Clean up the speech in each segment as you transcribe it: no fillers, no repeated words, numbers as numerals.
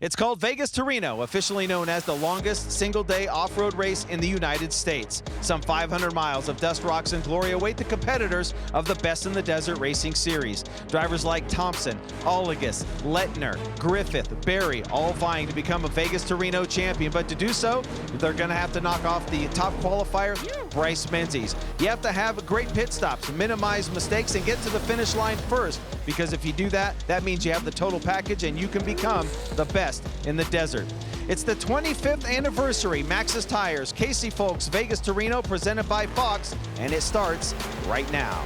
It's called Vegas to Reno, officially known as the longest single-day off-road race in the United States. Some 500 miles of dust, rocks, and glory await the competitors of the Best in the Desert Racing Series. Drivers like Thompson, Oligas, Lettner, Griffith, Barry, all vying to become a Vegas to Reno champion. But to do so, they're going to have to knock off the top qualifier, Bryce Menzies. You have to have great pit stops, minimize mistakes, and get to the finish line first. Because if you do that, that means you have the total package and you can become the best in the desert. It's the 25th anniversary Maxxis Tires, Casey Folks, Vegas to Reno, presented by Fox, and it starts right now.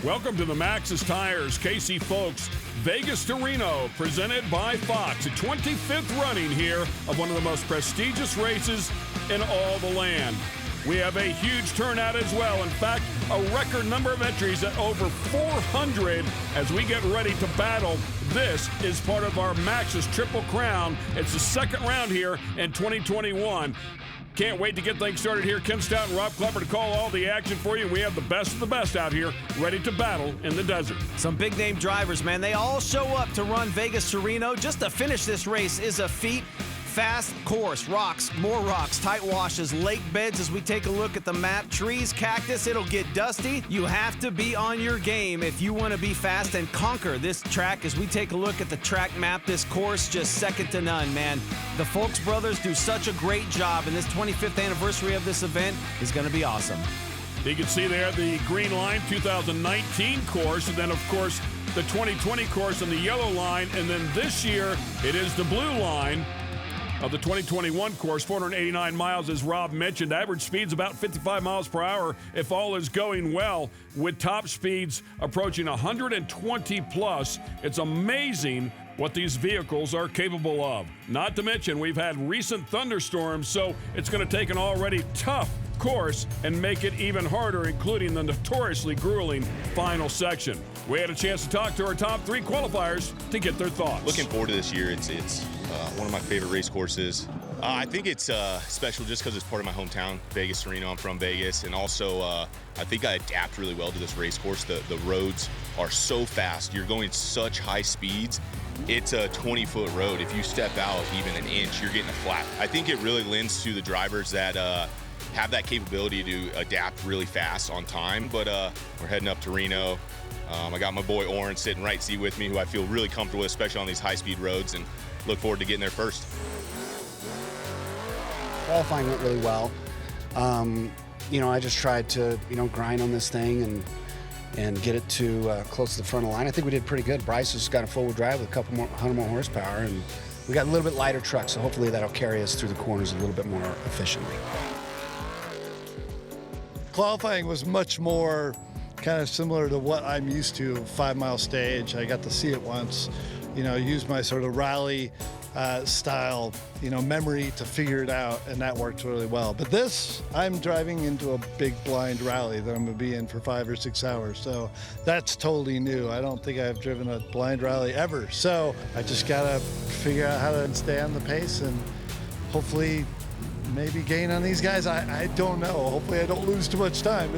Welcome to the Maxxis Tires, Casey Folks, Vegas to Reno, presented by Fox. A 25th running here of one of the most prestigious races in all the land. We have a huge turnout as well. In fact, a record number of entries at over 400 as we get ready to battle. This is part of our Maxxis Triple Crown. It's the second round here in 2021. Can't wait to get things started here. Ken Stout and Rob Klepper to call all the action for you. We have the best of the best out here ready to battle in the desert. Some big name drivers, man. They all show up to run Vegas to Reno. Just to finish this race is a feat. Fast course, rocks, more rocks, tight washes, lake beds as we take a look at the map. Trees, cactus, it'll get dusty. You have to be on your game if you want to be fast and conquer this track. As we take a look at the track map, this course just second to none, man. The Folks brothers do such a great job, and this 25th anniversary of this event is going to be awesome. You can see there the green line, 2019 course, and then, of course, the 2020 course on the yellow line, and then this year it is the blue line of the 2021 course, 489 miles, as Rob mentioned. Average speed's about 55 miles per hour if all is going well, with top speeds approaching 120 plus. It's amazing what these vehicles are capable of. Not to mention, we've had recent thunderstorms, so it's going to take an already tough course and make it even harder, including the notoriously grueling final section. We had a chance to talk to our top three qualifiers to get their thoughts. Looking forward to this year. It's one of my favorite race courses. I think it's special just because it's part of my hometown, Vegas to Reno. I'm from Vegas, and also I think I adapt really well to this race course. The roads are so fast. You're going such high speeds. It's a 20-foot road. If you step out even an inch, you're getting a flat. I think it really lends to the drivers that have that capability to adapt really fast on time. But we're heading up to Reno. I got my boy Oren sitting right seat with me, who I feel really comfortable with, especially on these high-speed roads, and look forward to getting there first. Qualifying went really well. I just tried to, grind on this thing and get it to close to the front of the line. I think we did pretty good. Bryce has got a four-wheel drive with a couple more, 100 more horsepower, and we got a little bit lighter truck, so hopefully that'll carry us through the corners a little bit more efficiently. Qualifying was much more kind of similar to what I'm used to, 5 mile stage. I got to see it once, use my sort of rally style, memory to figure it out, and that worked really well. But this, I'm driving into a big blind rally that I'm gonna be in for 5 or 6 hours. So that's totally new. I don't think I've driven a blind rally ever. So I just gotta figure out how to stay on the pace and hopefully maybe gain on these guys. I don't know. Hopefully I don't lose too much time.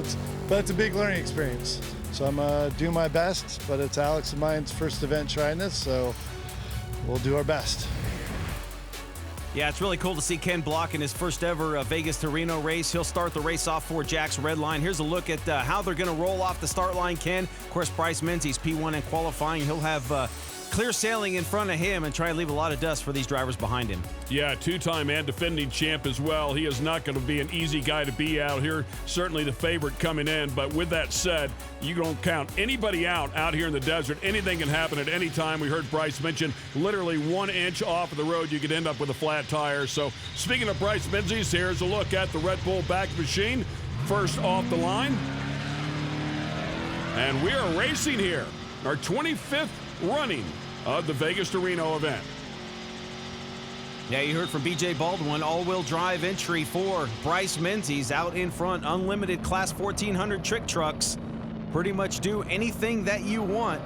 But it's a big learning experience. So I'm gonna do my best, but it's Alex and mine's first event trying this, so we'll do our best. Yeah, it's really cool to see Ken Block in his first ever Vegas to Reno race. He'll start the race off for Jack's Red Line. Here's a look at how they're going to roll off the start line, Ken. Of course, Bryce Menzies, P1 in qualifying. He'll have clear sailing in front of him and try and leave a lot of dust for these drivers behind him. Yeah, two-time and defending champ as well. He is not going to be an easy guy to be out here. Certainly the favorite coming in. But with that said, you don't count anybody out here in the desert. Anything can happen at any time. We heard Bryce mention literally 1 inch off of the road, you could end up with a flat tire. So speaking of Bryce Menzies, here's a look at the Red Bull back machine. First off the line. And we are racing here. Our 25th running of the Vegas to Reno event. Yeah, you heard from B.J. Baldwin, all-wheel drive entry for Bryce Menzies out in front, unlimited Class 1400 trick trucks. Pretty much do anything that you want.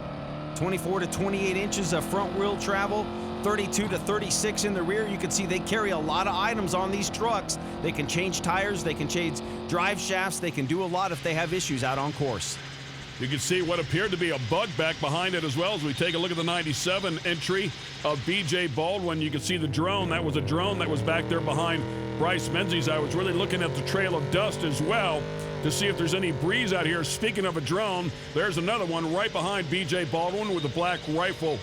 24 to 28 inches of front wheel travel, 32 to 36 in the rear. You can see they carry a lot of items on these trucks. They can change tires, they can change drive shafts, they can do a lot if they have issues out on course. You can see what appeared to be a bug back behind it as well as we take a look at the 97 entry of B.J. Baldwin. You can see the drone. That was a drone that was back there behind Bryce Menzies. I was really looking at the trail of dust as well to see if there's any breeze out here. Speaking of a drone, there's another one right behind B.J. Baldwin with the Black Rifle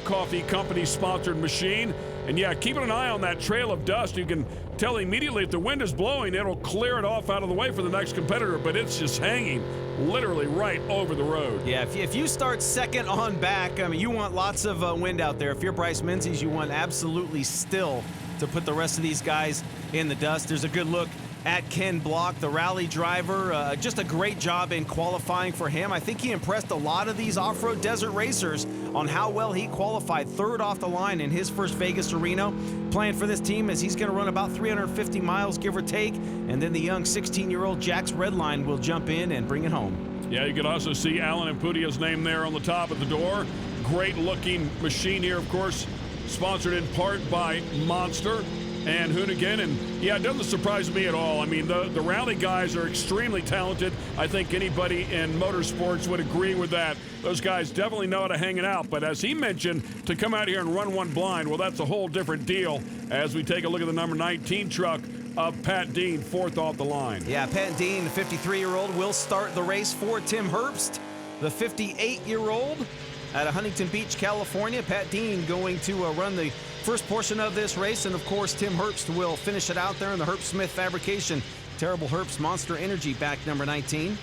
Coffee Company sponsored machine. And yeah, keeping an eye on that trail of dust. You can tell immediately if the wind is blowing, it'll clear it off out of the way for the next competitor, but it's just hanging literally right over the road. Yeah, if you start second on back, I mean, you want lots of wind out there. If you're Bryce Menzies, you want absolutely still to put the rest of these guys in the dust. There's a good look at Ken Block, the rally driver. Just a great job in qualifying for him. I think he impressed a lot of these off-road desert racers on how well he qualified, third off the line in his first Vegas to Reno. Plan for this team is he's going to run about 350 miles, give or take, and then the young 16-year-old Jax Redline will jump in and bring it home. Yeah, you can also see Alan Imputia's name there on the top of the door. Great-looking machine here, of course, sponsored in part by Monster and Hoonigan. And yeah, it doesn't surprise me at all. I mean, the rally guys are extremely talented. I think anybody in motorsports would agree with that. Those guys definitely know how to hang it out. But as he mentioned, to come out here and run one blind, well, that's a whole different deal as we take a look at the number 19 truck of Pat Dean, fourth off the line. Yeah, Pat Dean, the 53-year-old, will start the race for Tim Herbst, the 58-year-old out of Huntington Beach, California. Pat Dean going to run the first portion of this race, and of course Tim Herbst will finish it out there in the Herbst Smith fabrication. Terrible Herbst Monster Energy back number 19.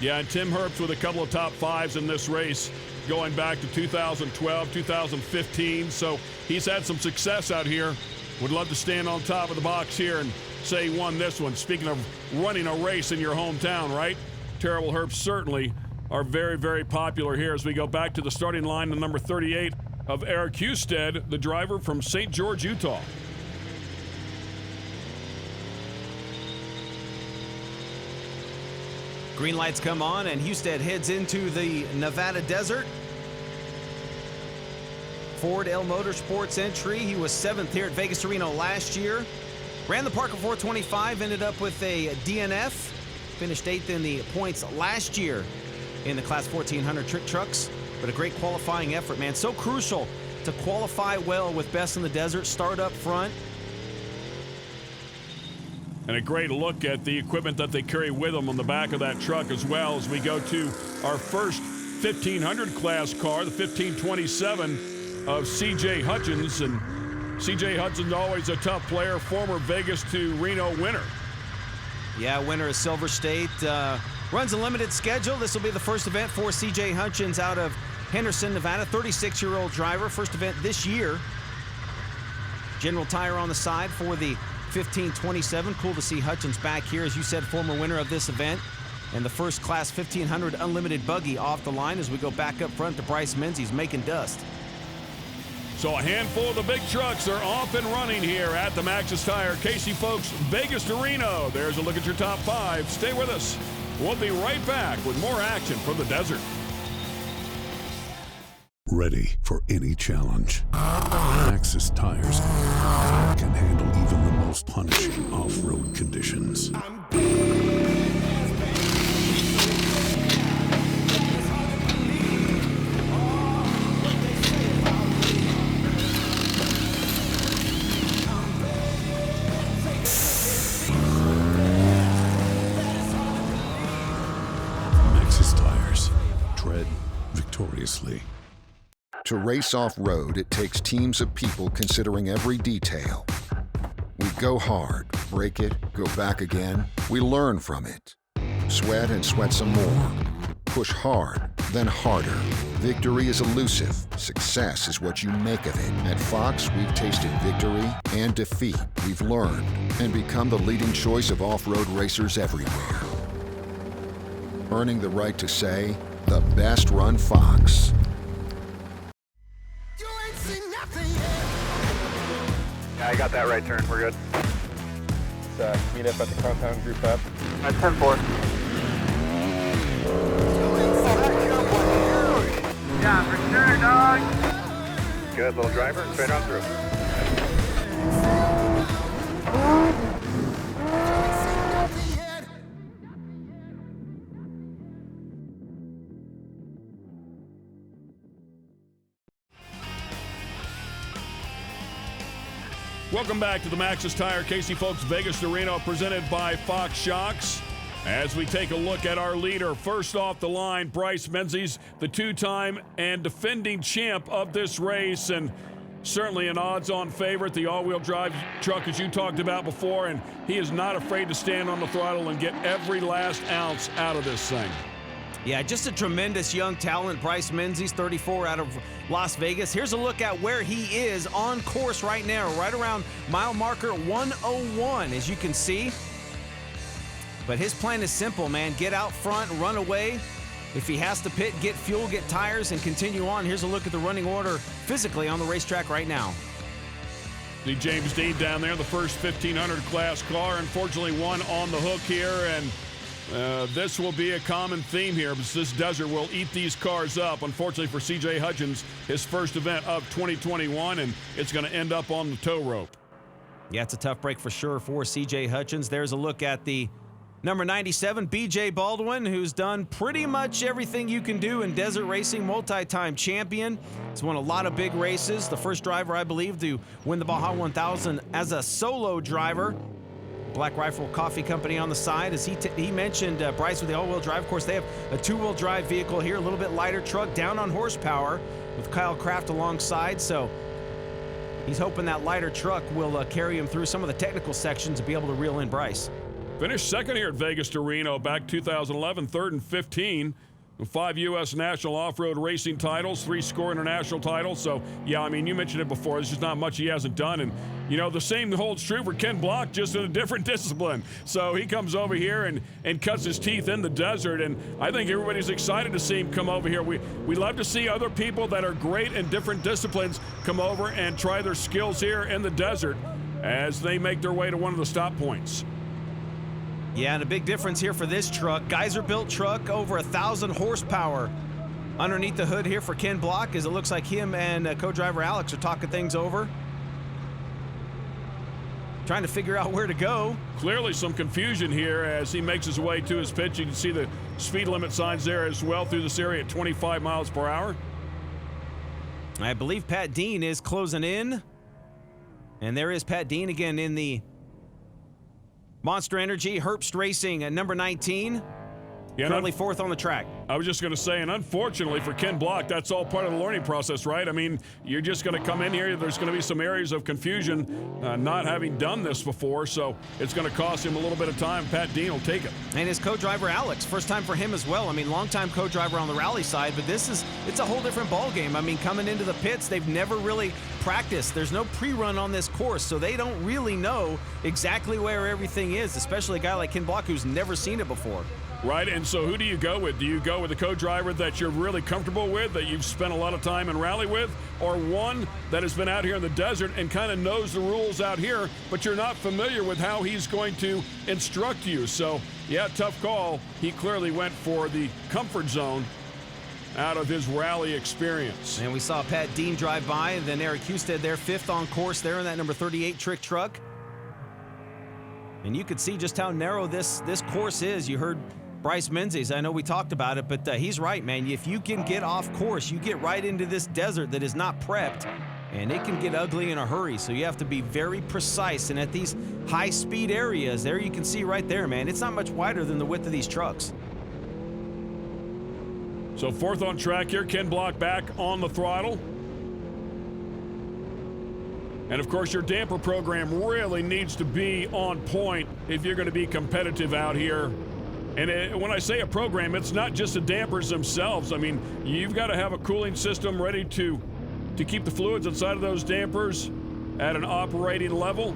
Yeah, and Tim Herbst with a couple of top fives in this race going back to 2012, 2015. So he's had some success out here. Would love to stand on top of the box here and say he won this one. Speaking of running a race in your hometown, right? Terrible Herbst certainly are very, very popular here as we go back to the starting line, the number 38 of Eric Husted, the driver from St. George, Utah. Green lights come on, and Husted heads into the Nevada desert. Ford L Motorsports entry. He was 7th here at Vegas to Reno last year. Ran the Parker 425, ended up with a DNF. Finished 8th in the points last year in the Class 1400 trick trucks. But a great qualifying effort, man. So crucial to qualify well with Best in the Desert, start up front. And a great look at the equipment that they carry with them on the back of that truck as well as we go to our first 1500 class car, the 1527 of C.J. Hutchins. And C.J. Hutchins always a tough player, former Vegas to Reno winner. Yeah, winner of Silver State. Runs a limited schedule. This will be the first event for C.J. Hutchins out of Henderson, Nevada. 36-year-old driver. First event this year. General Tire on the side for the 1527. Cool to see Hutchins back here. As you said, former winner of this event. And the first Class 1500 Unlimited buggy off the line as we go back up front to Bryce Menzies making dust. So a handful of the big trucks are off and running here at the Maxxis Tire. Casey, folks, Vegas to Reno. There's a look at your top five. Stay with us. We'll be right back with more action from the desert. Ready for any challenge. Maxxis Tires can handle even the most punishing off-road conditions. Victoriously. To race off-road, it takes teams of people considering every detail. We go hard, break it, go back again. We learn from it. Sweat and sweat some more. Push hard, then harder. Victory is elusive. Success is what you make of it. At Fox, we've tasted victory and defeat. We've learned and become the leading choice of off-road racers everywhere. Earning the right to say, the best run Fox. I got that right turn. We're good. Let's meet up at the compound, group up. At 10-4. Yeah, for sure, dog. Good, little driver. Straight on through. Welcome back to the Maxxis Tire Casey Folks Vegas to Reno, presented by Fox Shocks. As we take a look at our leader, first off the line, Bryce Menzies, the two-time and defending champ of this race, and certainly an odds-on favorite, the all-wheel drive truck, as you talked about before, and he is not afraid to stand on the throttle and get every last ounce out of this thing. Yeah, just a tremendous young talent, Bryce Menzies, 34 out of Las Vegas. Here's a look at where he is on course right now, right around mile marker 101, as you can see. But his plan is simple, man. Get out front, run away. If he has to pit, get fuel, get tires, and continue on. Here's a look at the running order physically on the racetrack right now. See James Dean down there, the first 1500 class car. Unfortunately, one on the hook here, and this will be a common theme here, because this desert will eat these cars up. Unfortunately for C.J. Hudgens, his first event of 2021, and it's going to end up on the tow rope. Yeah, it's a tough break for sure for C.J. Hudgens. There's a look at the number 97, B.J. Baldwin, who's done pretty much everything you can do in desert racing, multi-time champion. He's won a lot of big races. The first driver, I believe, to win the Baja 1000 as a solo driver. Black Rifle Coffee Company on the side. As he mentioned, Bryce with the all-wheel drive. Of course, they have a two-wheel drive vehicle here, a little bit lighter truck, down on horsepower with Kyle Kraft alongside. So he's hoping that lighter truck will carry him through some of the technical sections to be able to reel in Bryce. Finished second here at Vegas to Reno back 2011, third and 15. 5 U.S. national off-road racing titles, 3 score international titles. So, yeah, I mean, you mentioned it before. There's just not much he hasn't done. And, you know, the same holds true for Ken Block, just in a different discipline. So he comes over here and cuts his teeth in the desert. And I think everybody's excited to see him come over here. We love to see other people that are great in different disciplines come over and try their skills here in the desert as they make their way to one of the stop points. Yeah, and a big difference here for this truck. Geyser-built truck, over 1,000 horsepower underneath the hood here for Ken Block, as it looks like him and co-driver Alex are talking things over, trying to figure out where to go. Clearly some confusion here as he makes his way to his pit. You can see the speed limit signs there as well through this area at 25 miles per hour. I believe Pat Dean is closing in. And there is Pat Dean again in the Monster Energy Herbst Racing at number 19. Yeah, currently fourth on the track. I was just going to say, and unfortunately for Ken Block, that's all part of the learning process, right? I mean, you're just going to come in here. There's going to be some areas of confusion, not having done this before, so it's going to cost him a little bit of time. Pat Dean will take it. And his co-driver Alex, first time for him as well. I mean, longtime co-driver on the rally side, but it's a whole different ball game. I mean, coming into the pits, they've never really practiced. There's no pre-run on this course, so they don't really know exactly where everything is, especially a guy like Ken Block who's never seen it before. Right, and so who do you go with? Do you go with a co-driver that you're really comfortable with, that you've spent a lot of time in rally with, or one that has been out here in the desert and kind of knows the rules out here, but you're not familiar with how he's going to instruct you? So, yeah, tough call. He clearly went for the comfort zone out of his rally experience. And we saw Pat Dean drive by, and then Eric Husted there, fifth on course there in that number 38 trick truck. And you could see just how narrow this course is. You heard Bryce Menzies, I know we talked about it, but he's right, man. If you can get off course, you get right into this desert that is not prepped, and it can get ugly in a hurry. So you have to be very precise. And at these high-speed areas, there you can see right there, man, it's not much wider than the width of these trucks. So fourth on track here, Ken Block back on the throttle. And of course, your damper program really needs to be on point if you're going to be competitive out here. And when I say a program, it's not just the dampers themselves. I mean, you've got to have a cooling system ready to keep the fluids inside of those dampers at an operating level.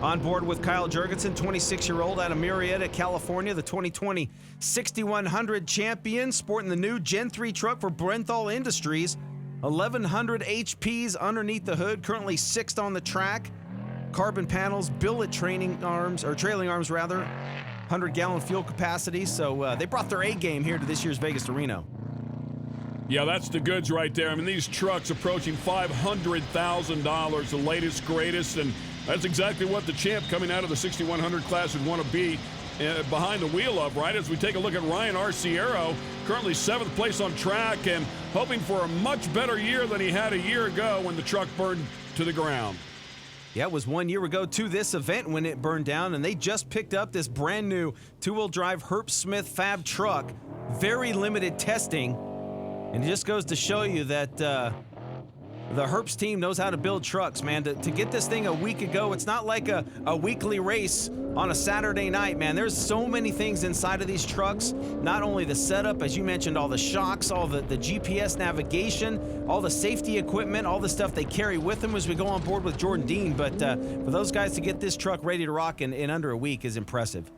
On board with Kyle Jurgensen, 26-year-old out of Murrieta, California, the 2020 6100 champion, sporting the new Gen 3 truck for Brenthal Industries. 1,100 HPs underneath the hood, currently 6th on the track. Carbon panels, billet trailing arms, 100-gallon fuel capacity. So they brought their A game here to this year's Vegas to Reno. Yeah, that's the goods right there. I mean, these trucks approaching $500,000, the latest, greatest, and that's exactly what the champ coming out of the 6100 class would want to be behind the wheel of, right? As we take a look at Ryan Arciero, currently 7th place on track and hoping for a much better year than he had a year ago when the truck burned to the ground. Yeah, it was 1 year ago to this event when it burned down, and they just picked up this brand new 2-wheel drive Herb Smith Fab truck. Very limited testing, and it just goes to show you that the Herbst team knows how to build trucks, man. To get this thing a week ago, it's not like a weekly race on a Saturday night, man. There's so many things inside of these trucks. Not only the setup, as you mentioned, all the shocks, all the GPS navigation, all the safety equipment, all the stuff they carry with them as we go on board with Jordan Dean. But for those guys to get this truck ready to rock in under a week is impressive.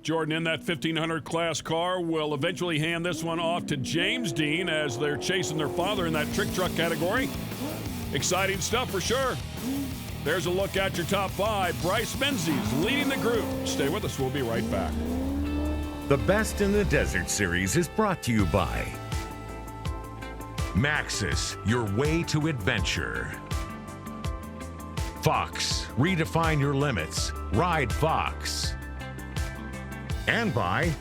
Jordan in that 1500 class car will eventually hand this one off to James Dean as they're chasing their father in that trick truck category. Exciting stuff for sure. There's a look at your top 5. Bryce Menzies leading the group. Stay with us. We'll be right back. The Best in the Desert series is brought to you by Maxxis, your way to adventure. Fox, redefine your limits. Ride Fox. And by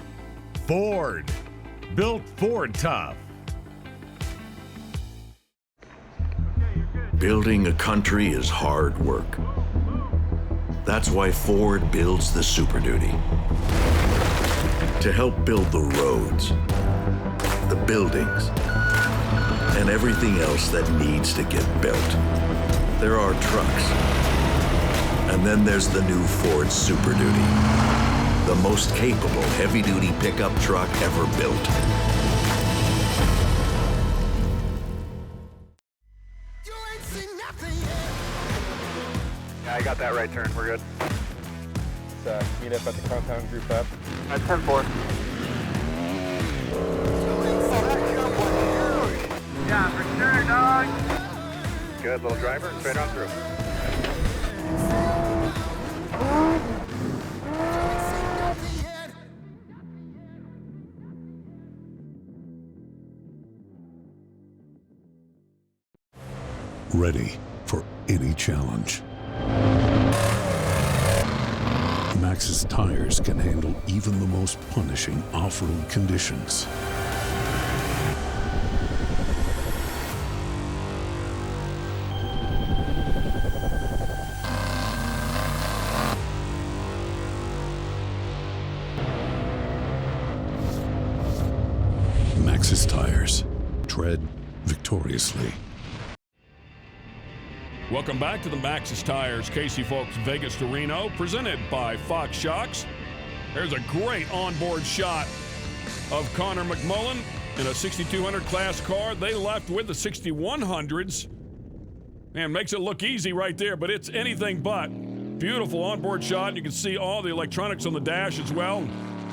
Ford, built Ford tough. Building a country is hard work. That's why Ford builds the Super Duty. To help build the roads, the buildings, and everything else that needs to get built. There are trucks. And then there's the new Ford Super Duty, the most capable heavy-duty pickup truck ever built. Yeah, I got that right turn. We're good. Let's meet up at the compound group up. At 10-4. Yeah, for sure, dog. Good, little driver. Straight on through. Ready for any challenge. Maxxis Tires can handle even the most punishing off-road conditions. Maxxis Tires. Tread victoriously. Welcome back to the Maxxis Tires Casey Folks Vegas to Reno, presented by Fox Shocks. There's a great onboard shot of Connor McMullen in a 6200 class car. They left with the 6100s. Man, makes it look easy right there, but it's anything but. Beautiful onboard shot. You can see all the electronics on the dash as well.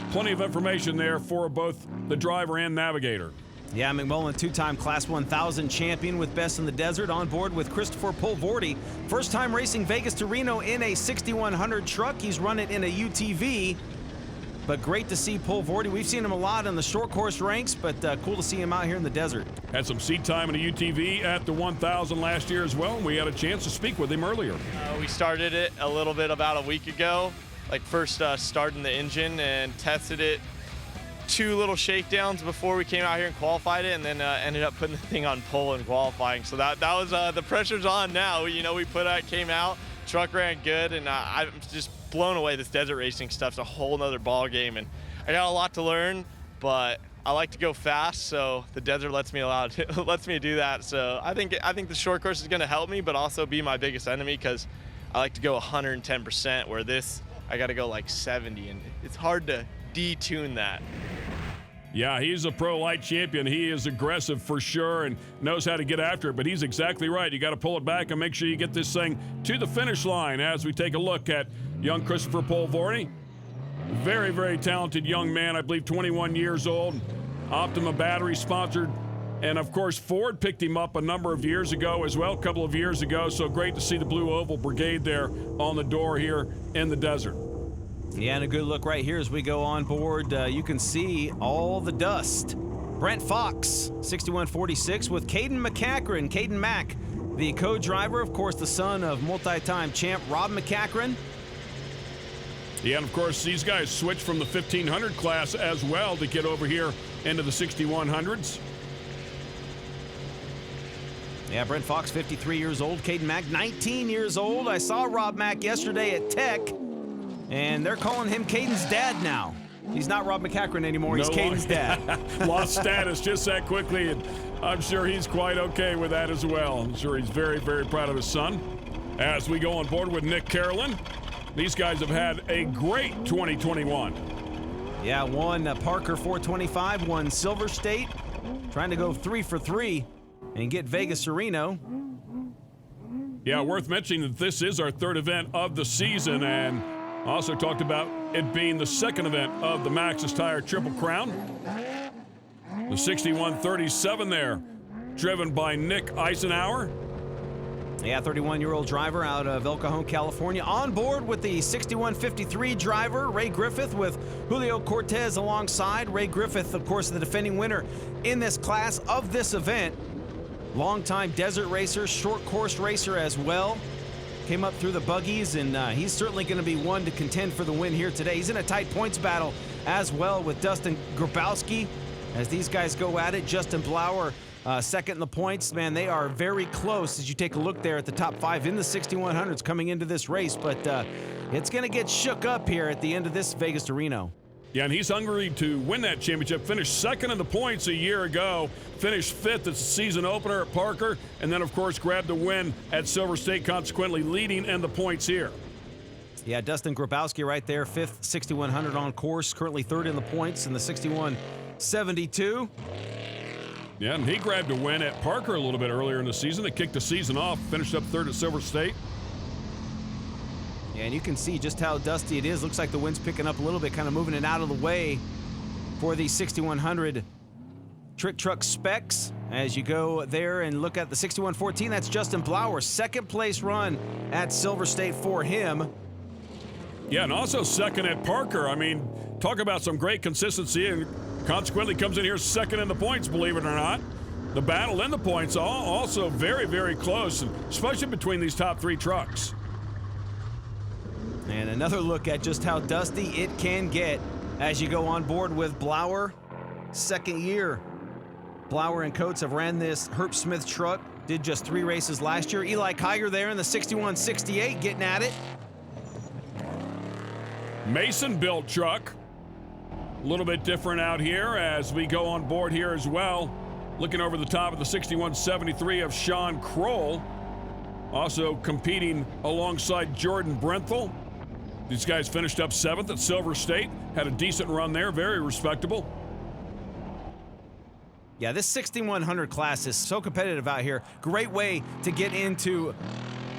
Plenty of information there for both the driver and navigator. Yeah, McMullen, 2-time Class 1000 champion with Best in the Desert, on board with Christopher Pulvorti. First time racing Vegas to Reno in a 6100 truck. He's run it in a UTV, but great to see Pulvorti. We've seen him a lot in the short course ranks, but cool to see him out here in the desert. Had some seat time in a UTV at the 1000 last year as well, and we had a chance to speak with him earlier. We started it a little bit about a week ago, like first starting the engine and tested it. 2 little shakedowns before we came out here and qualified it, and then ended up putting the thing on pole and qualifying. So that was the pressure's on now. You know, we came out, truck ran good, and I'm just blown away. This desert racing stuff's a whole nother ball game, and I got a lot to learn, but I like to go fast, so the desert lets me do that. So I think the short course is going to help me, but also be my biggest enemy, because I like to go 110%, where this I got to go like 70, and it's hard to detune that. Yeah, he's a pro light champion. He is aggressive for sure and knows how to get after it, but he's exactly right. You got to pull it back and make sure you get this thing to the finish line as we take a look at young Christopher Pulvorti. Very, very talented young man, I believe 21 years old. Optima Battery sponsored And, of course, Ford picked him up a number of years ago as well, a couple of years ago. So great to see the Blue Oval Brigade there on the door here in the desert. Yeah, and a good look right here as we go on board. You can see all the dust. Brent Fox, 6146, with Caden McCachran. Caden Mack, the co-driver, of course, the son of multi-time champ Rob McCachran. Yeah, and of course, these guys switched from the 1500 class as well to get over here into the 6100s. Yeah, Brent Fox, 53 years old. Caden Mack, 19 years old. I saw Rob Mack yesterday at Tech, and they're calling him Caden's dad now. He's not Rob McCachran anymore. He's Caden's dad. Lost status just that quickly, and I'm sure he's quite okay with that as well. I'm sure he's very, very proud of his son. As we go on board with Nick Carolyn, these guys have had a great 2021. Yeah, won Parker 425, won Silver State, trying to go 3 for 3 and get Vegas to Reno. Yeah, worth mentioning that this is our third event of the season, and also talked about it being the second event of the Maxxis Tire Triple Crown. The 6137 there, driven by Nick Eisenhower. Yeah, 31-year-old driver out of El Cajon, California. On board with the 6153 driver, Ray Griffith, with Julio Cortez alongside. Ray Griffith, of course, the defending winner in this class of this event. Longtime desert racer, short course racer as well. Came up through the buggies, and he's certainly going to be one to contend for the win here today. He's in a tight points battle as well with Dustin Grabowski as these guys go at it. Justin Blauer second in the points. Man, they are very close as you take a look there at the top 5 in the 6100s coming into this race, but it's going to get shook up here at the end of this Vegas to Reno. Yeah, and he's hungry to win that championship. Finished second in the points a year ago. Finished 5th at the season opener at Parker. And then, of course, grabbed a win at Silver State, consequently leading in the points here. Yeah, Dustin Grabowski right there, 5th 6100 on course. Currently 3rd in the points in the 6172. Yeah, and he grabbed a win at Parker a little bit earlier in the season. They kicked the season off. Finished up 3rd at Silver State. And you can see just how dusty it is. Looks like the wind's picking up a little bit, kind of moving it out of the way for the 6100 trick truck specs. As you go there and look at the 6114, that's Justin Blauer. 2nd place run at Silver State for him. Yeah, and also 2nd at Parker. I mean, talk about some great consistency, and consequently comes in here 2nd in the points, believe it or not. The battle in the points also very, very close, especially between these top 3 trucks. And another look at just how dusty it can get as you go on board with Blauer. 2nd year. Blauer and Coates have ran this Herb Smith truck. Did just 3 races last year. Eli Kiger there in the 6168 getting at it. Mason-built truck. A little bit different out here as we go on board here as well. Looking over the top of the 6173 of Sean Kroll. Also competing alongside Jordan Brenthal. These guys finished up 7th at Silver State. Had a decent run there, very respectable. Yeah, this 6100 class is so competitive out here. Great way to get into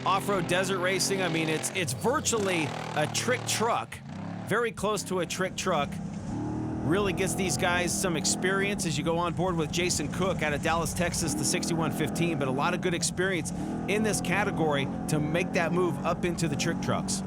off-road desert racing. I mean, it's virtually a trick truck. Very close to a trick truck. Really gets these guys some experience as you go on board with Jason Cook out of Dallas, Texas, the 6115, but a lot of good experience in this category to make that move up into the trick trucks.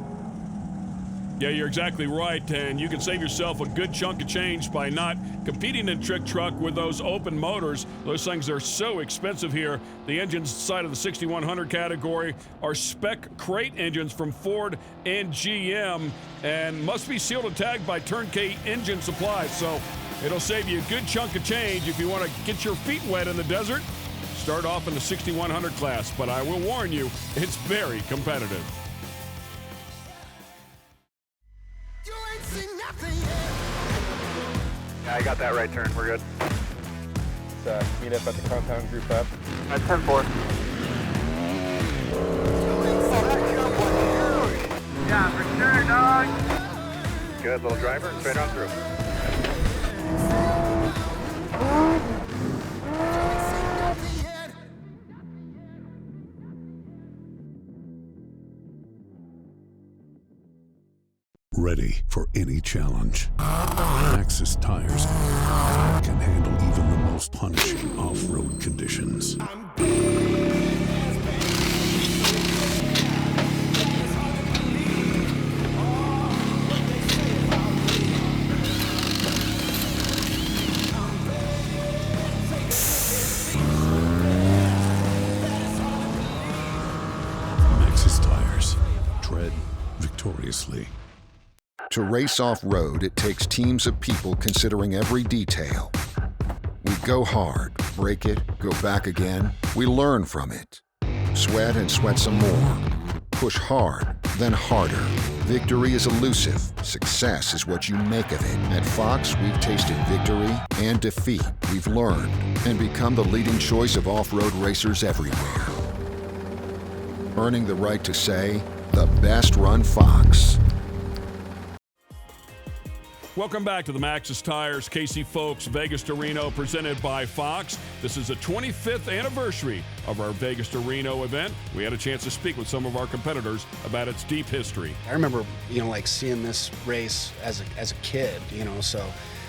Yeah, you're exactly right, and you can save yourself a good chunk of change by not competing in trick truck with those open motors. Those things are so expensive here. The engines side of the 6100 category are spec crate engines from Ford and GM, and must be sealed and tagged by Turnkey Engine Supply. So it'll save you a good chunk of change if you want to get your feet wet in the desert. Start off in the 6100 class, but I will warn you, it's very competitive. Yeah, I got that right turn. We're good. Let's meet up at the compound group up. At 10-4. Yeah, for sure, dog. Good, little driver. Straight on through. Ready for any challenge. Maxxis Tires can handle even the most punishing off-road conditions. Maxxis Tires. Tread victoriously. To race off-road, it takes teams of people considering every detail. We go hard, break it, go back again. We learn from it. Sweat and sweat some more. Push hard, then harder. Victory is elusive. Success is what you make of it. At Fox, we've tasted victory and defeat. We've learned and become the leading choice of off-road racers everywhere. Earning the right to say, the best run Fox. Welcome back to the Maxxis Tires Casey Folks Vegas to Reno presented by Fox. This is the 25th anniversary of our Vegas to Reno event. We had a chance to speak with some of our competitors about its deep history. I remember, like seeing this race as a kid, so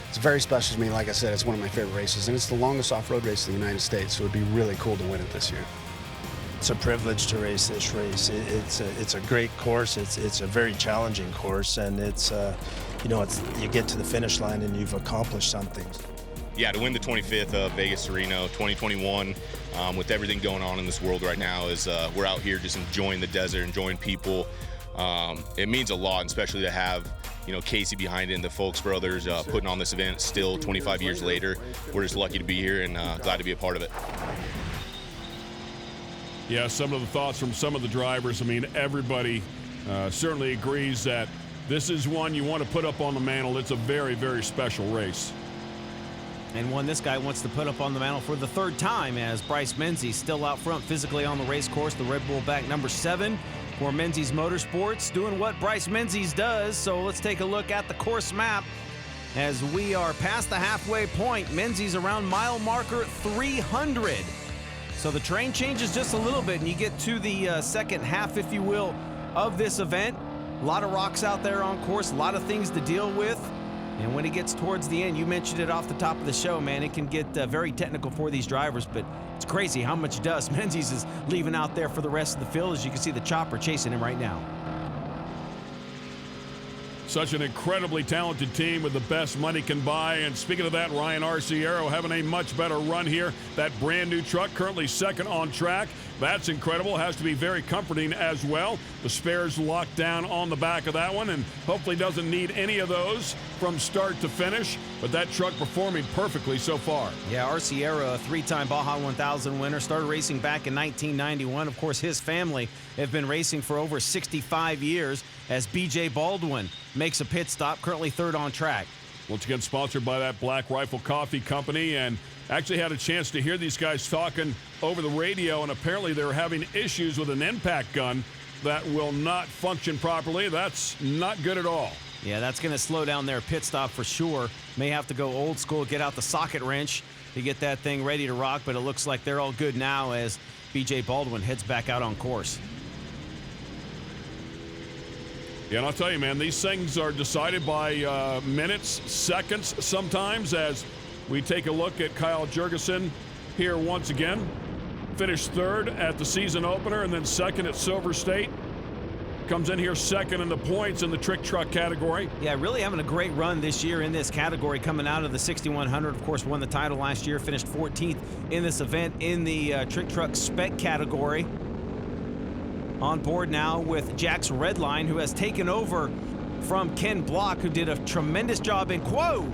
it's very special to me. Like I said, it's one of my favorite races, and it's the longest off-road race in the United States, so it'd be really cool to win it this year. It's a privilege to race this race. It's a great course. It's a very challenging course, and it's you get to the finish line and you've accomplished something. Yeah, to win the 25th of Vegas to Reno 2021, with everything going on in this world right now, is we're out here just enjoying the desert, enjoying people. It means a lot, especially to have Casey behind it and the Folks brothers putting on this event still 25 years later. We're just lucky to be here and glad to be a part of it. Yeah, some of the thoughts from some of the drivers. I mean, everybody certainly agrees that this is one you want to put up on the mantle. It's a very, very special race. And one this guy wants to put up on the mantle for the third time, as Bryce Menzies still out front physically on the race course. The Red Bull back number 7 for Menzies Motorsports, doing what Bryce Menzies does. So let's take a look at the course map as we are past the halfway point. Menzies around mile marker 300. So the train changes just a little bit, and you get to the second half, if you will, of this event. A lot of rocks out there on course, a lot of things to deal with. And when it gets towards the end, you mentioned it off the top of the show, man, it can get very technical for these drivers, but it's crazy how much dust Menzies is leaving out there for the rest of the field. As you can see, the chopper chasing him right now. Such an incredibly talented team with the best money can buy. And speaking of that, Ryan Arciero having a much better run here. That brand new truck currently second on track. That's incredible. Has to be very comforting as well. The spares locked down on the back of that one, and hopefully doesn't need any of those from start to finish. But that truck performing perfectly so far. Yeah, Arciero, a 3-time Baja 1000 winner, started racing back in 1991. Of course, his family have been racing for over 65 years as BJ Baldwin makes a pit stop, currently third on track. Once again, sponsored by that Black Rifle Coffee Company, and actually had a chance to hear these guys talking over the radio, and apparently they're having issues with an impact gun that will not function properly. That's not good at all. Yeah, that's going to slow down their pit stop for sure. May have to go old school, get out the socket wrench to get that thing ready to rock, but it looks like they're all good now as BJ Baldwin heads back out on course. Yeah, and I'll tell you, man, these things are decided by minutes, seconds sometimes, as we take a look at Kyle Jurgensen here once again. Finished third at the season opener and then second at Silver State. Comes in here second in the points in the trick truck category. Yeah, really having a great run this year in this category, coming out of the 6100. Of course, won the title last year, finished 14th in this event in the trick truck spec category. On board now with Jax Redline, who has taken over from Ken Block, who did a tremendous job in Quo.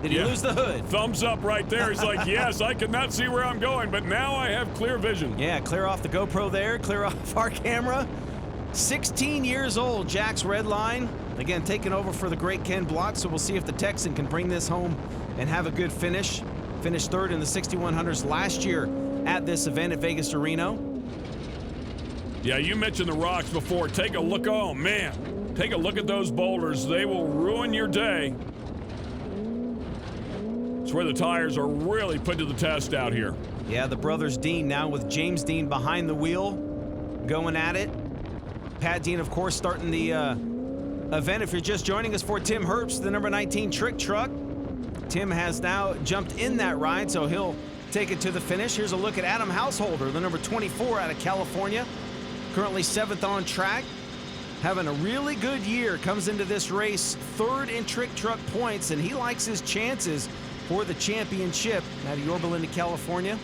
Did he lose the hood? Thumbs up right there. He's like, yes, I could not see where I'm going, but now I have clear vision. Yeah, clear off the GoPro there, clear off our camera. 16 years old, Jax Redline. Again, taking over for the great Ken Block, so we'll see if the Texan can bring this home and have a good finish. Finished third in the 6100s last year at this event at Vegas to Reno. Yeah, you mentioned the rocks before. Take a look. Oh, man. Take a look at those boulders. They will ruin your day. It's where the tires are really put to the test out here. Yeah, the brothers Dean now with James Dean behind the wheel, going at it. Pat Dean, of course, starting the event. If you're just joining us for Tim Herbst, the number 19 trick truck. Tim has now jumped in that ride, so he'll take it to the finish. Here's a look at Adam Householder, the number 24 out of California, currently 7th on track, having a really good year. Comes into this race 3rd in trick truck points, and he likes his chances for the championship out of Yorba Linda, California.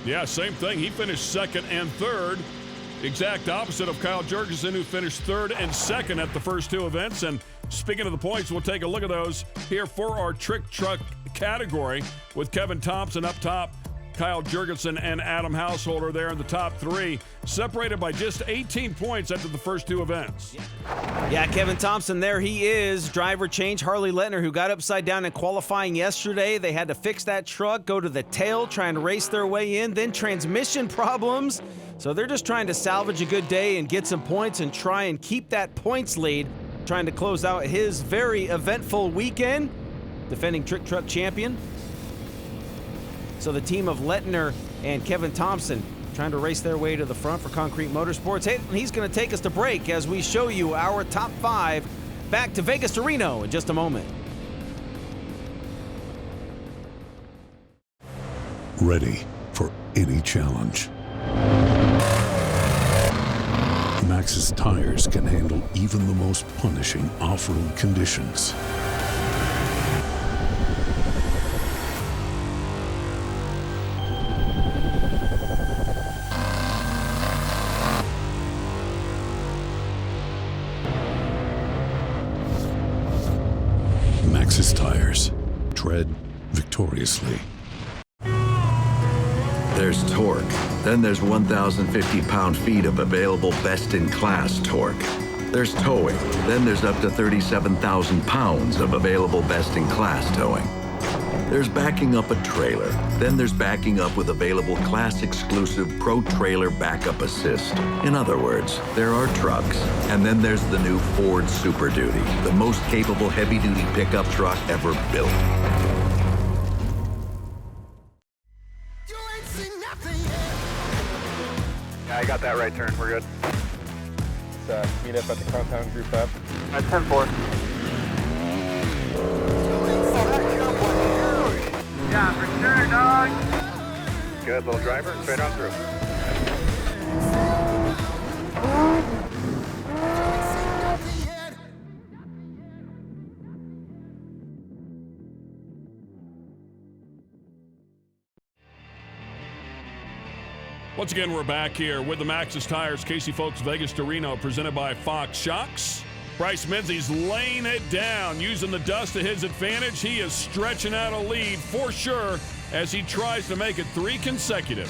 Yeah, same thing. He finished 2nd and 3rd. Exact opposite of Kyle Jurgensen, who finished 3rd and 2nd at the first 2 events. And speaking of the points, we'll take a look at those here for our trick truck category with Kevin Thompson up top, Kyle Jurgensen and Adam Householder there in the top 3, separated by just 18 points after the first 2 events. Yeah, Kevin Thompson, there he is. Driver change. Harley Lettner, who got upside down in qualifying yesterday. They had to fix that truck, go to the tail, trying to race their way in, then transmission problems. So they're just trying to salvage a good day and get some points and try and keep that points lead, trying to close out his very eventful weekend. Defending trick truck champion. So the team of Lettner and Kevin Thompson trying to race their way to the front for Concrete Motorsports. Hey, he's going to take us to break as we show you our top 5. Back to Vegas to Reno in just a moment. Ready for any challenge. Maxxis Tires can handle even the most punishing off-road conditions. Maxxis Tires. Tread victoriously. There's torque. Then there's 1,050 pound-feet of available best-in-class torque. There's towing. Then there's up to 37,000 pounds of available best-in-class towing. There's backing up a trailer. Then there's backing up with available class-exclusive Pro Trailer Backup Assist. In other words, there are trucks, and then there's the new Ford Super Duty, the most capable heavy-duty pickup truck ever built. Yeah, I got that right turn. We're good. Let's meet up at the compound group up. At 10-4. Yeah, for sure, dog. Good, little driver, straight on through. Once again, we're back here with the Maxxis Tires Casey Folks Vegas to Reno, presented by Fox Shocks. Bryce Menzies laying it down, using the dust to his advantage. He is stretching out a lead for sure as he tries to make it 3 consecutive.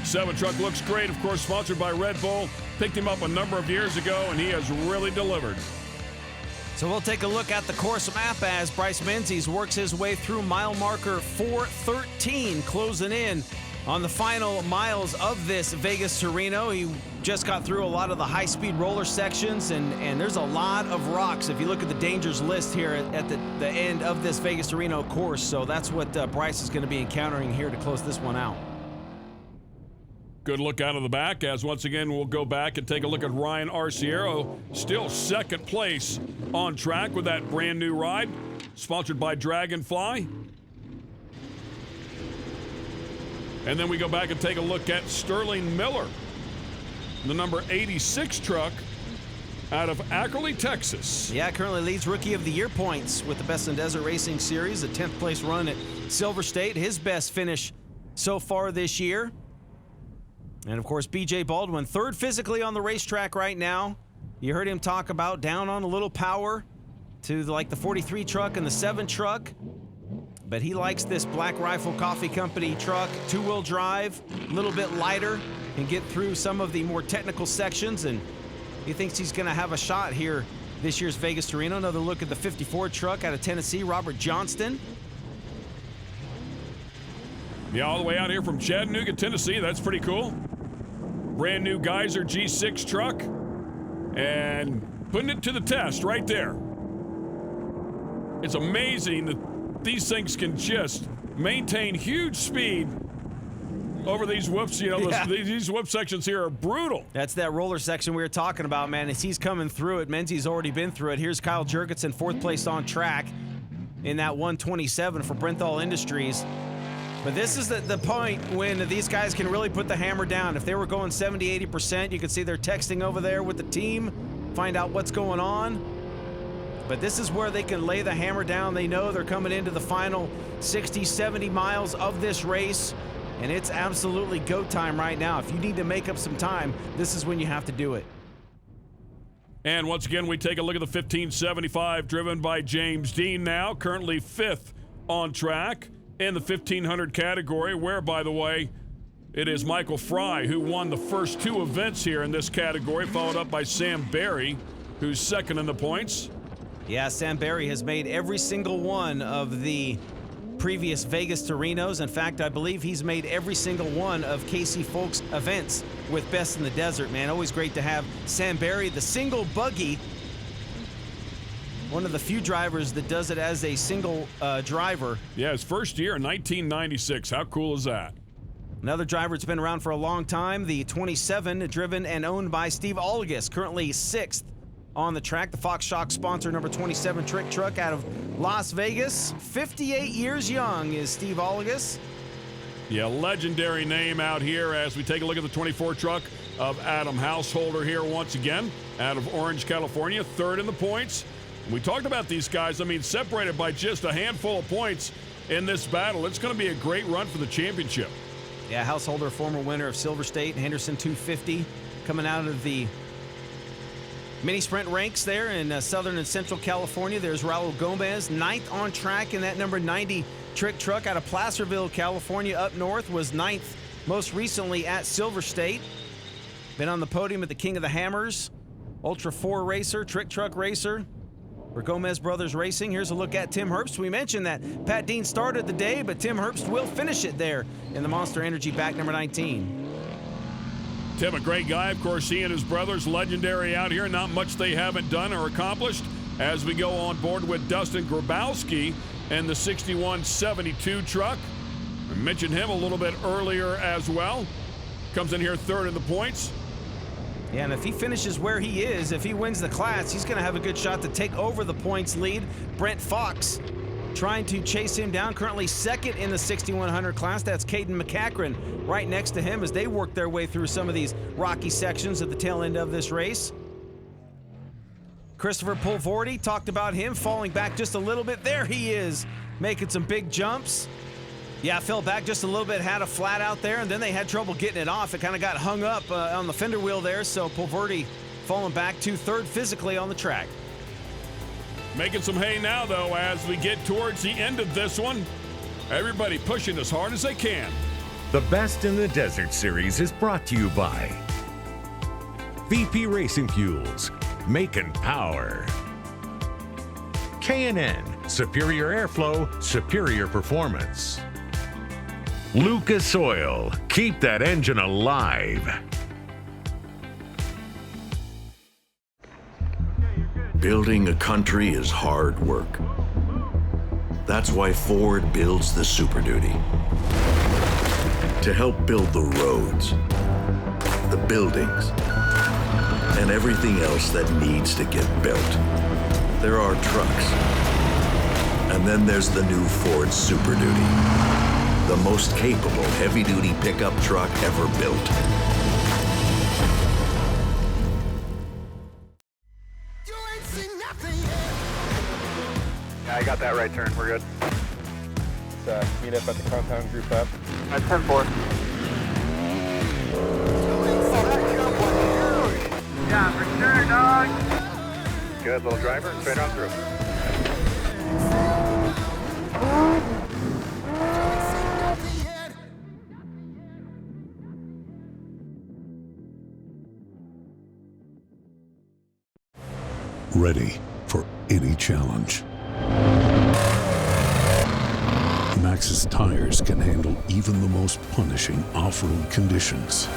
7 truck looks great, of course, sponsored by Red Bull. Picked him up a number of years ago, and he has really delivered. So we'll take a look at the course map as Bryce Menzies works his way through mile marker 413, closing in on the final miles of this Vegas to Reno. He just got through a lot of the high-speed roller sections, and there's a lot of rocks if you look at the dangers list here at the end of this Vegas to Reno course. So that's what Bryce is going to be encountering here to close this one out. Good look out of the back as once again we'll go back and take a look at Ryan Arciero, still 2nd place on track with that brand new ride, sponsored by Dragonfly. And then we go back and take a look at Sterling Miller, the number 86 truck out of Ackerley, Texas. Yeah, currently leads Rookie of the Year points with the Best in Desert Racing Series, a 10th place run at Silver State, his best finish so far this year. And, of course, B.J. Baldwin, 3rd physically on the racetrack right now. You heard him talk about down on a little power to like the 43 truck and the 7 truck. But he likes this Black Rifle Coffee Company truck, 2-wheel drive, a little bit lighter, and get through some of the more technical sections. And he thinks he's going to have a shot here this year's Vegas to Reno. Another look at the 54 truck out of Tennessee, Robert Johnston. Yeah, all the way out here from Chattanooga, Tennessee. That's pretty cool. Brand new Geyser G6 truck. And putting it to the test right there. It's amazing that these things can just maintain huge speed over these whoops. You know, these whoop sections here are brutal. That's that roller section we were talking about, man. As he's coming through it, Menzies already been through it. Here's Kyle Jurgensen, 4th place on track in that 127 for Brenthal Industries. But this is the point when these guys can really put the hammer down. If they were going 70, 80%, you can see they're texting over there with the team, find out what's going on. But this is where they can lay the hammer down. They know they're coming into the final 60, 70 miles of this race, and it's absolutely go time right now. If you need to make up some time, this is when you have to do it. And once again, we take a look at the 1575 driven by James Dean now, currently 5th on track in the 1500 category, where, by the way, it is Michael Fry who won the first 2 events here in this category, followed up by Sam Barry, who's 2nd in the points. Yeah, Sam Barry has made every single one of the previous Vegas to Renos. In fact, I believe he's made every single one of Casey Folk's events with Best in the Desert, man. Always great to have Sam Barry, the single buggy. One of the few drivers that does it as a single driver. Yeah, his first year in 1996. How cool is that? Another driver that's been around for a long time, the 27, driven and owned by Steve Olgus, currently 6th on the track. The Fox Shock sponsor, number 27 trick truck out of Las Vegas. 58 years young is Steve Olgus. Yeah, legendary name out here as we take a look at the 24 truck of Adam Householder here once again out of Orange, California, 3rd in the points. We talked about these guys, I mean, separated by just a handful of points in this battle. It's going to be a great run for the championship. Yeah, Householder, former winner of Silver State and Henderson 250, coming out of the mini sprint ranks there in Southern and Central California. There's Raul Gomez, 9th on track in that number 90 trick truck out of Placerville, California, up north, was 9th most recently at Silver State. Been on the podium at the King of the Hammers, Ultra 4 racer, trick truck racer for Gomez Brothers Racing. Here's a look at Tim Herbst. We mentioned that Pat Dean started the day, but Tim Herbst will finish it there in the Monster Energy back number 19. Tim, a great guy. Of course, he and his brothers, legendary out here. Not much they haven't done or accomplished as we go on board with Dustin Grabowski and the 6172 truck. I mentioned him a little bit earlier as well. Comes in here 3rd in the points. Yeah, and if he finishes where he is, if he wins the class, he's going to have a good shot to take over the points lead. Brent Fox trying to chase him down, currently 2nd in the 6100 class. That's Caden McCachran right next to him as they work their way through some of these rocky sections at the tail end of this race. Christopher Pulvorti, talked about him falling back just a little bit. There he is, making some big jumps. Yeah, fell back just a little bit, had a flat out there, and then they had trouble getting it off. It kind of got hung up on the fender wheel there, so Pulvorti falling back to 3rd physically on the track. Making some hay now, though, as we get towards the end of this one. Everybody pushing as hard as they can. The Best in the Desert Series is brought to you by VP Racing Fuels, making power. K&N, superior airflow, superior performance. Lucas Oil, keep that engine alive. Building a country is hard work. That's why Ford builds the Super Duty. To help build the roads, the buildings, and everything else that needs to get built. There are trucks. And then there's the new Ford Super Duty, the most capable heavy-duty pickup truck ever built. Yeah, I got that right turn. We're good. Let's meet up at the compound group up. At 10-4. Yeah, for sure, dog. Good little driver, straight on through. Ready for any challenge. Maxxis Tires can handle even the most punishing off-road conditions.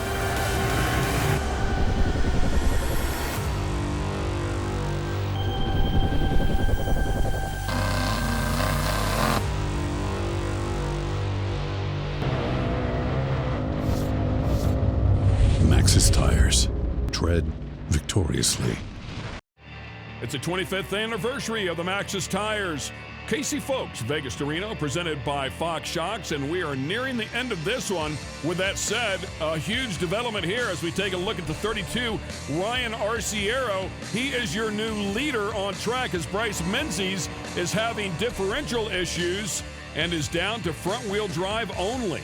Maxxis Tires. Tread victoriously. It's the 25th anniversary of the Maxxis Tires. Casey Folks, Vegas to Reno, presented by Fox Shocks, and we are nearing the end of this one. With that said, a huge development here as we take a look at the 32, Ryan Arciero. He is your new leader on track as Bryce Menzies is having differential issues and is down to front-wheel drive only.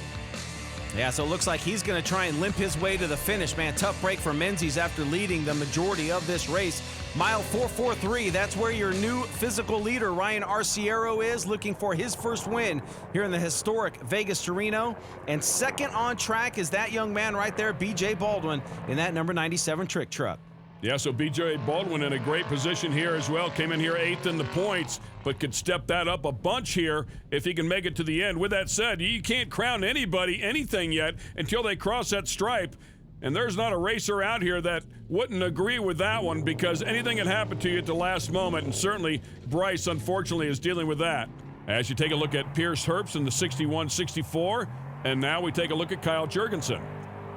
Yeah, so it looks like he's going to try and limp his way to the finish, man. Tough break for Menzies after leading the majority of this race. Mile 443, that's where your new physical leader, Ryan Arciero, is, looking for his first win here in the historic Vegas to Reno. And second on track is that young man right there, B.J. Baldwin, in that number 97 trick truck. Yeah, so B.J. Baldwin in a great position here as well. Came in here 8th in the points, but could step that up a bunch here if he can make it to the end. With that said, you can't crown anybody anything yet until they cross that stripe. And there's not a racer out here that wouldn't agree with that one, because anything can happen to you at the last moment, and certainly Bryce, unfortunately, is dealing with that. As you take a look at Pierce Herbst in the 61-64, and now we take a look at Kyle Jurgensen.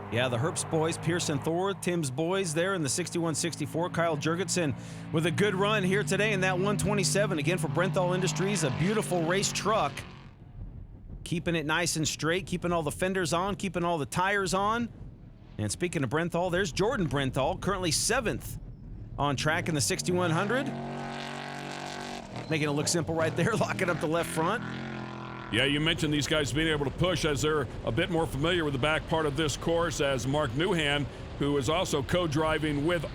Yeah, the Herbst boys, Pearson Thor, Tim's boys there in the 61-64. Kyle Jurgensen with a good run here today in that 127. Again, for Brenthal Industries, a beautiful race truck. Keeping it nice and straight, keeping all the fenders on, keeping all the tires on. And speaking of Brenthal, there's Jordan Brenthal, currently 7th on track in the 6100. Making it look simple right there, locking up the left front. Yeah, you mentioned these guys being able to push as they're a bit more familiar with the back part of this course, as Mark Newhan, who is also co-driving with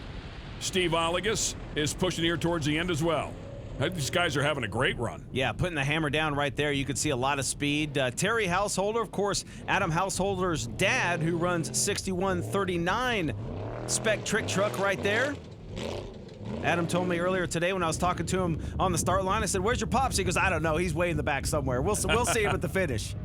Steve Oligas, is pushing here towards the end as well. These guys are having a great run. Yeah, putting the hammer down right there. You could see a lot of speed. Terry Householder, of course, Adam Householder's dad, who runs 6139 spec trick truck right there. Adam told me earlier today when I was talking to him on the start line, I said, "Where's your pops?" He goes, "I don't know. He's way in the back somewhere. We'll see him at the finish."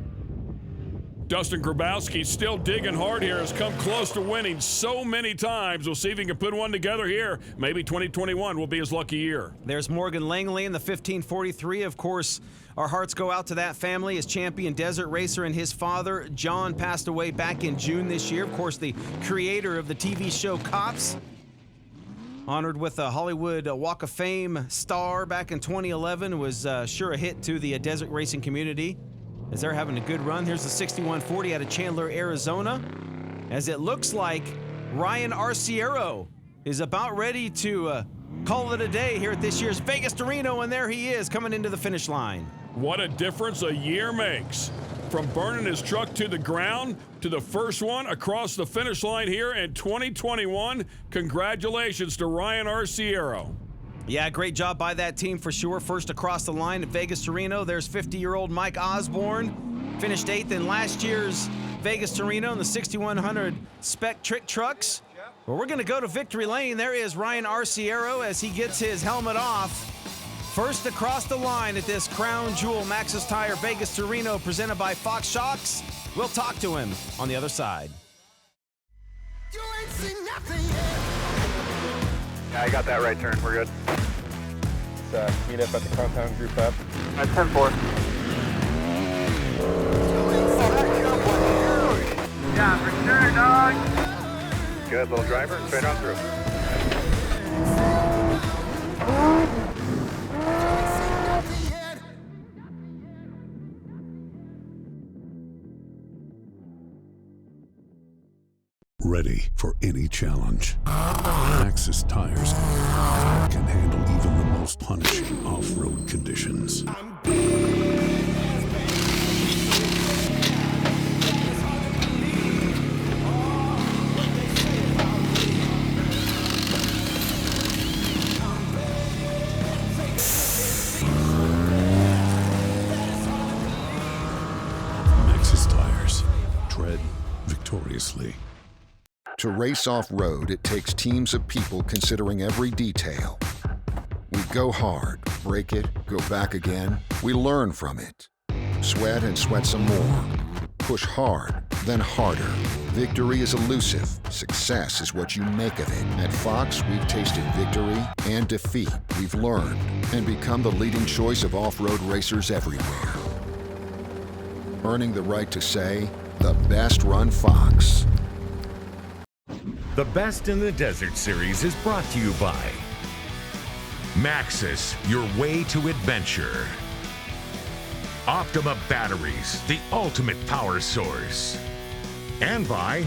Dustin Grabowski still digging hard here, has come close to winning so many times. We'll see if he can put one together here. Maybe 2021 will be his lucky year. There's Morgan Langley in the 1543. Of course, our hearts go out to that family. His champion desert racer and his father, John, passed away back in June this year. Of course, the creator of the TV show Cops. Honored with a Hollywood Walk of Fame star back in 2011. Was sure a hit to the desert racing community as they're having a good run. Here's the 6140 out of Chandler, Arizona. As it looks like Ryan Arciero is about ready to call it a day here at this year's Vegas to Reno, and there he is coming into the finish line. What a difference a year makes. From burning his truck to the ground to the first one across the finish line here in 2021. Congratulations to Ryan Arciero. Yeah, great job by that team for sure. First across the line at Vegas to Reno. There's 50-year-old Mike Osborne. Finished 8th in last year's Vegas to Reno in the 6100 spec trick trucks. Well, we're going to go to victory lane. There is Ryan Arciero as he gets his helmet off. First across the line at this crown jewel Maxxis Tire Vegas to Reno, presented by Fox Shocks. We'll talk to him on the other side. You ain't seen nothing yet. Yeah, I got that right turn. We're good. Let's meet up at the compound group up. At 10-4. Yeah, for sure, dog. Good little driver. Straight on through. Ready for any challenge. Maxxis Tires can handle even the most punishing off-road conditions. Maxxis Tires. Tread victoriously. To race off-road, it takes teams of people considering every detail. We go hard, break it, go back again. We learn from it. Sweat and sweat some more. Push hard, then harder. Victory is elusive. Success is what you make of it. At Fox, we've tasted victory and defeat. We've learned and become the leading choice of off-road racers everywhere. Earning the right to say, the best run Fox. The Best in the Desert series is brought to you by Maxxis, your way to adventure. Optima Batteries, the ultimate power source. And by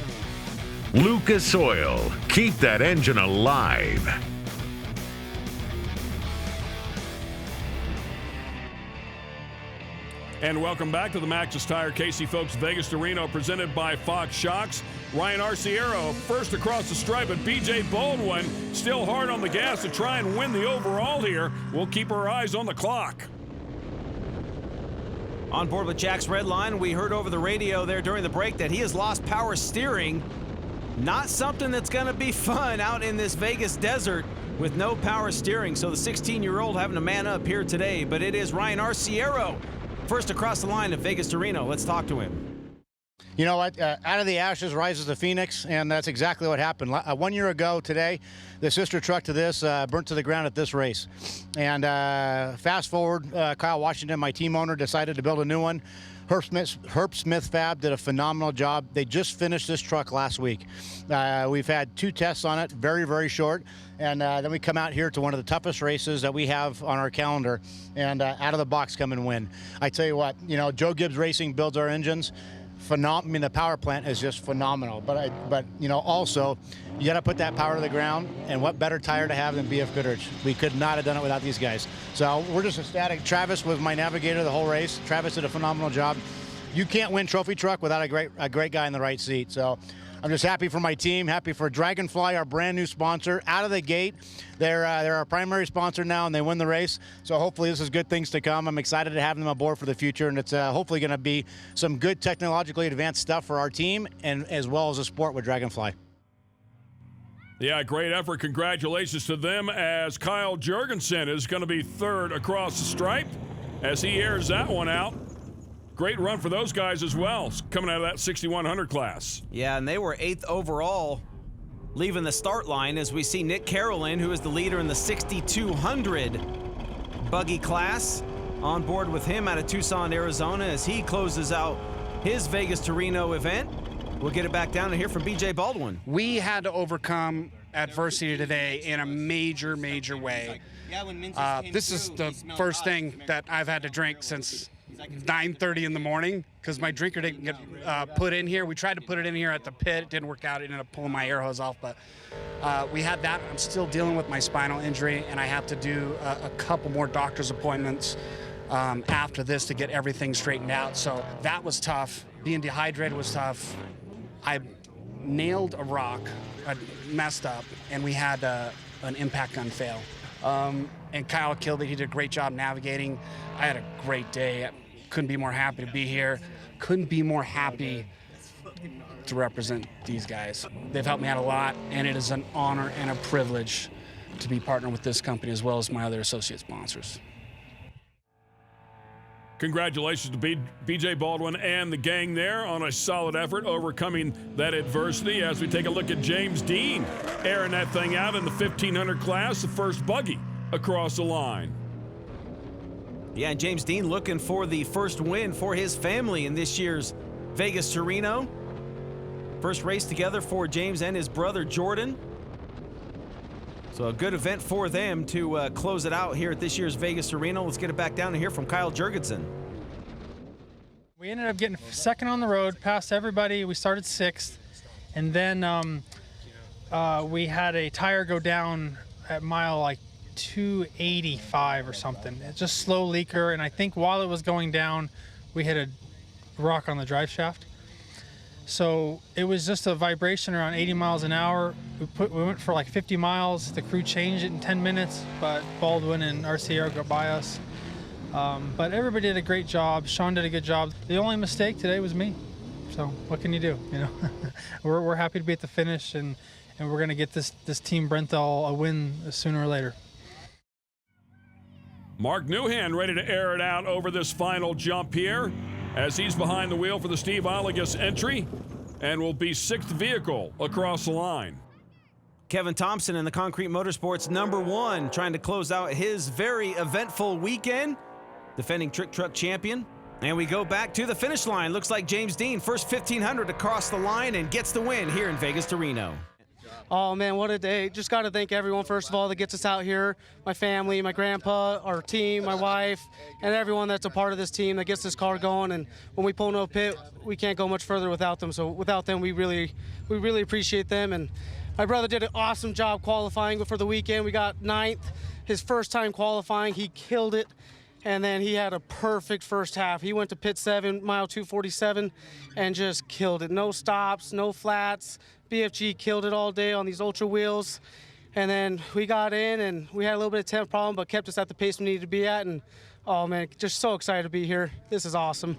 Lucas Oil, keep that engine alive. And welcome back to the Maxxis Tire Casey Folks Vegas to Reno, presented by Fox Shocks. Ryan Arciero first across the stripe, but B.J. Baldwin still hard on the gas to try and win the overall here. We'll keep our eyes on the clock. On board with Jack's Red Line, we heard over the radio there during the break that he has lost power steering. Not something that's going to be fun out in this Vegas desert with no power steering. So the 16-year-old having to man up here today, but it is Ryan Arciero first across the line at Vegas to Reno. Let's talk to him. You know what? Out of the ashes rises the phoenix, and that's exactly what happened. 1 year ago today, the sister truck to this burnt to the ground at this race. And fast forward, Kyle Washington, my team owner, decided to build a new one. Herb Smith Fab did a phenomenal job. They just finished this truck last week. We've had 2 tests on it, very, very short. And then we come out here to one of the toughest races that we have on our calendar, and out of the box come and win. I tell you what, you know, Joe Gibbs Racing builds our engines. I mean, the power plant is just phenomenal. But you know, also, you got to put that power to the ground, and what better tire to have than BF Goodrich? We could not have done it without these guys. So we're just ecstatic. Travis was my navigator the whole race. Travis did a phenomenal job. You can't win trophy truck without a great guy in the right seat. So I'm just happy for my team, happy for Dragonfly, our brand new sponsor. Out of the gate, they're our primary sponsor now, and they win the race. So hopefully this is good things to come. I'm excited to have them aboard for the future, and it's hopefully going to be some good technologically advanced stuff for our team, and as well as a sport with Dragonfly. Yeah, great effort. Congratulations to them, as Kyle Jurgensen is going to be third across the stripe as he airs that one out. Great run for those guys as well, coming out of that 6100 class. Yeah, and they were 8th overall leaving the start line, as we see Nick Carolyn, who is the leader in the 6200 buggy class, on board with him out of Tucson, Arizona, as he closes out his Vegas to Reno event. We'll get it back down and hear from B.J. Baldwin. We had to overcome adversity today in a major, major way. This is the first thing that I've had to drink since 9:30 in the morning, because my drinker didn't get put in here. We tried to put it in here at the pit. It didn't work out. It ended up pulling my air hose off, but we had that. I'm still dealing with my spinal injury, and I have to do a couple more doctor's appointments after this to get everything straightened out. So that was tough. Being dehydrated was tough. I nailed a rock. I messed up, and we had an impact gun fail. And Kyle killed it. He did a great job navigating. I had a great day. Couldn't be more happy to be here. Couldn't be more happy to represent these guys. They've helped me out a lot, and it is an honor and a privilege to be partnered with this company as well as my other associate sponsors. Congratulations to B.J. Baldwin and the gang there on a solid effort overcoming that adversity, as we take a look at James Dean airing that thing out in the 1500 class, the first buggy across the line. Yeah, and James Dean looking for the first win for his family in this year's Vegas to Reno. First race together for James and his brother Jordan. So a good event for them to close it out here at this year's Vegas to Reno. Let's get it back down to hear from Kyle Jurgensen. We ended up getting second on the road, passed everybody. We started 6th, and then we had a tire go down at mile like 285 or something. It's just slow leaker, and I think while it was going down, we hit a rock on the drive shaft. So it was just a vibration around 80 miles an hour. We went for like 50 miles. The crew changed it in 10 minutes, but Baldwin and RCR got by us. But everybody did a great job. Sean did a good job. The only mistake today was me. So what can you do? You know, we're happy to be at the finish, and we're going to get this Team Brenthal a win sooner or later. Mark Newhan ready to air it out over this final jump here, as he's behind the wheel for the Steve Olagus entry, and will be 6th vehicle across the line. Kevin Thompson in the Concrete Motorsports #1, trying to close out his very eventful weekend, defending Trick Truck champion. And we go back to the finish line. Looks like James Dean, first 1500 across the line, and gets the win here in Vegas to Reno. Oh, man, what a day. Just got to thank everyone, first of all, that gets us out here. My family, my grandpa, our team, my wife, and everyone that's a part of this team that gets this car going. And when we pull into a pit, we can't go much further without them. So without them, we really appreciate them. And my brother did an awesome job qualifying for the weekend. We got 9th. His first time qualifying, he killed it. And then he had a perfect first half. He went to pit 7, mile 247, and just killed it. No stops, no flats. BFG killed it all day on these ultra wheels. And then we got in, and we had a little bit of temp problem, but kept us at the pace we needed to be at. And, oh, man, just so excited to be here. This is awesome.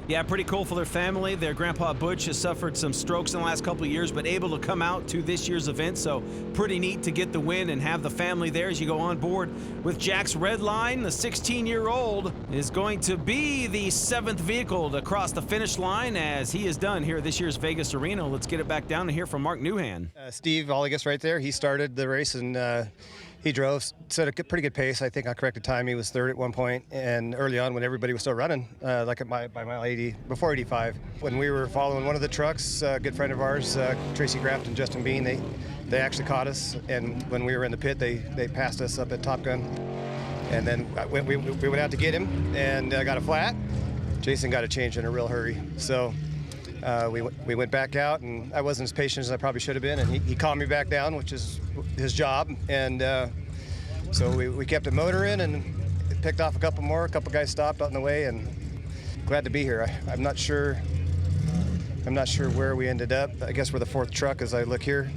Yeah, pretty cool for their family. Their grandpa Butch has suffered some strokes in the last couple of years, but able to come out to this year's event. So pretty neat to get the win and have the family there as you go on board with Jack's Red Line. The 16-year-old is going to be the 7th vehicle to cross the finish line, as he is done here at this year's Vegas Arena. Let's get it back down to hear from Mark Newhan. Steve Olligus right there. He started the race, and he drove, set a pretty good pace. I think on corrected time, he was 3rd at one point, and early on when everybody was still running, like by mile 80, before 85. When we were following one of the trucks, a good friend of ours, Tracy Graft and Justin Bean, they actually caught us, and when we were in the pit, they passed us up at Top Gun. And then we went out to get him, and got a flat. Jason got a change in a real hurry. So we went back out, and I wasn't as patient as I probably should have been, and he calmed me back down, which is his job. And so we kept the motor in and picked off a couple more. A couple guys stopped out in the way, and glad to be here. I'm not sure where we ended up. I guess we're the 4th truck as I look here.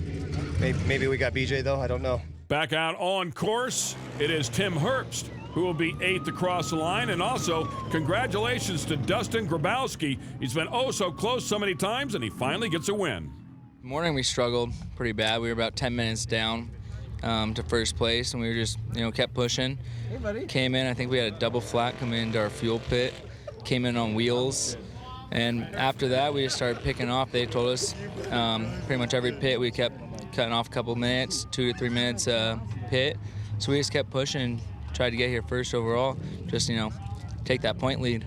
Maybe we got BJ though. I don't know. Back out on course, it is Tim Herbst who will be 8th across the line. And also, congratulations to Dustin Grabowski. He's been oh so close so many times, and he finally gets a win. Morning we struggled pretty bad. We were about 10 minutes down to first place, and we were just, kept pushing. Hey, buddy. Came in, I think we had a double flat coming into our fuel pit. Came in on wheels. And after that, we just started picking off. They told us pretty much every pit we kept cutting off a couple minutes, 2 to 3 minutes pit. So we just kept pushing, tried to get here first overall, just, take that point lead.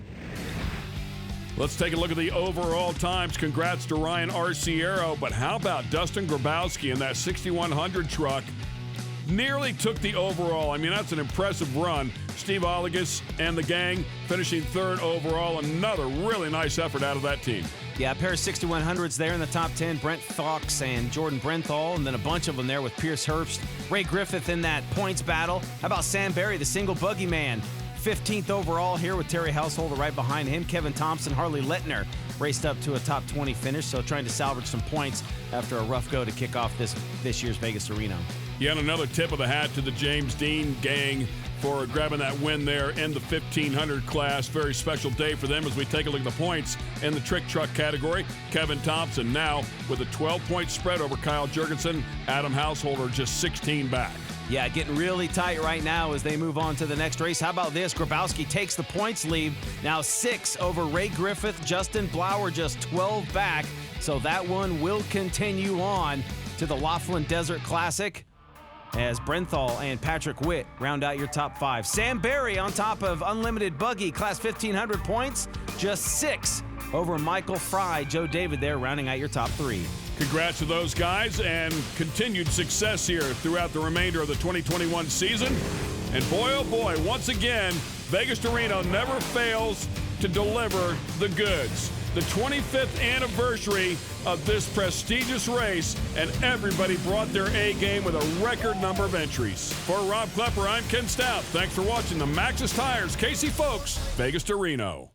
Let's take a look at the overall times. Congrats to Ryan Arciero, but how about Dustin Grabowski in that 6100 truck? Nearly took the overall. I mean, that's an impressive run. Steve Olligus and the gang finishing 3rd overall. Another really nice effort out of that team. Yeah, a pair of 6100s there in the top 10. Brent Fox and Jordan Brenthal, and then a bunch of them there with Pierce Herbst. Ray Griffith in that points battle. How about Sam Berry, the single buggy man? 15th overall here with Terry Householder right behind him. Kevin Thompson, Harley Lettner raced up to a top 20 finish, so trying to salvage some points after a rough go to kick off this year's Vegas Reno. Yeah, and another tip of the hat to the James Dean gang for grabbing that win there in the 1500 class. Very special day for them as we take a look at the points in the trick truck category. Kevin Thompson now with a 12-point spread over Kyle Jurgensen. Adam Householder just 16 back. Yeah, getting really tight right now as they move on to the next race. How about this? Grabowski takes the points lead. Now 6 over Ray Griffith. Justin Blauer just 12 back. So that one will continue on to the Laughlin Desert Classic as Brenthal and Patrick Witt round out your top 5. Sam Berry on top of Unlimited Buggy, class 1,500 points, just 6 over Michael Fry. Joe David there rounding out your top 3. Congrats to those guys and continued success here throughout the remainder of the 2021 season. And boy, oh boy, once again, Vegas to Reno never fails to deliver the goods. The 25th anniversary of this prestigious race, and everybody brought their A game with a record number of entries. For Rob Klepper, I'm Ken Stout. Thanks for watching the Maxxis Tires, Casey Folks, Vegas to Reno.